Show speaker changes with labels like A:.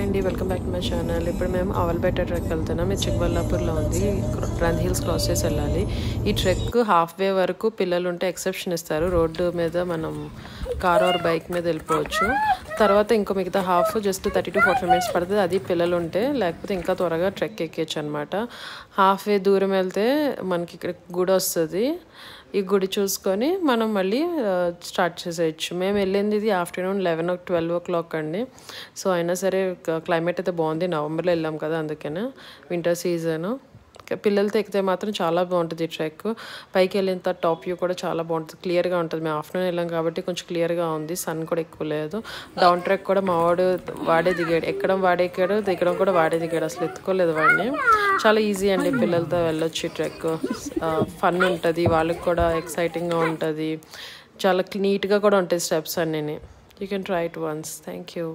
A: అండి, welcome back to my channel. ఇప్పుడు మేము అవల్పేట ట్రెక్ వెళ్తున్నాం. ఇది చిక్బల్లాపూర్లో ఉంది. గ్రాండ్ హిల్స్ క్రాస్ చేసి వెళ్ళాలి. ఈ ట్రెక్ హాఫ్ వే వరకు పిల్లలు ఉంటే ఎక్సెప్షన్ ఇస్తారు. రోడ్డు మీద మనం కార్ ఆర్ బైక్ మీద వెళ్ళిపోవచ్చు. తర్వాత ఇంకో మిగతా హాఫ్ జస్ట్ 30 to 40 minutes పడుతుంది. అది పిల్లలు ఉంటే, లేకపోతే ఇంకా త్వరగా ట్రెక్ ఎక్కేయచ్చు అనమాట. హాఫ్ వే దూరం వెళ్తే మనకి ఇక్కడ గుడి వస్తుంది. ఈ గుడి చూసుకొని మనం మళ్ళీ స్టార్ట్ చేసేయచ్చు. మేము వెళ్ళింది ఇది ఆఫ్టర్నూన్ 11-12 o'clock అండి. సో అయినా సరే క్లైమేట్ అయితే బాగుంది. నవంబర్లో వెళ్ళాం కదా, అందుకనే వింటర్ సీజను. పిల్లలతో ఎక్కితే మాత్రం చాలా బాగుంటుంది ఈ ట్రెక్. పైకి వెళ్ళిన తర్వాత టాప్ వ్యూ కూడా చాలా బాగుంటుంది, క్లియర్గా ఉంటుంది. మేము ఆఫ్టర్నూన్ వెళ్ళాం కాబట్టి కొంచెం క్లియర్గా ఉంది, సన్ కూడా ఎక్కువ లేదు. డౌన్ ట్రెక్ కూడా మా వాడే దిగాడు. ఎక్కడం వాడే ఎక్కాడు, దిగడం కూడా వాడే దిగాడు. అసలు ఎత్తుకోలేదు వాడిని. చాలా ఈజీ అండి, పిల్లలతో వెళ్ళొచ్చు ఈ ట్రెక్. ఫన్ ఉంటుంది, వాళ్ళకి కూడా ఎక్సైటింగ్గా ఉంటుంది. చాలా నీట్గా కూడా ఉంటాయి స్టెప్స్ అన్నీ. You can try it once. Thank you.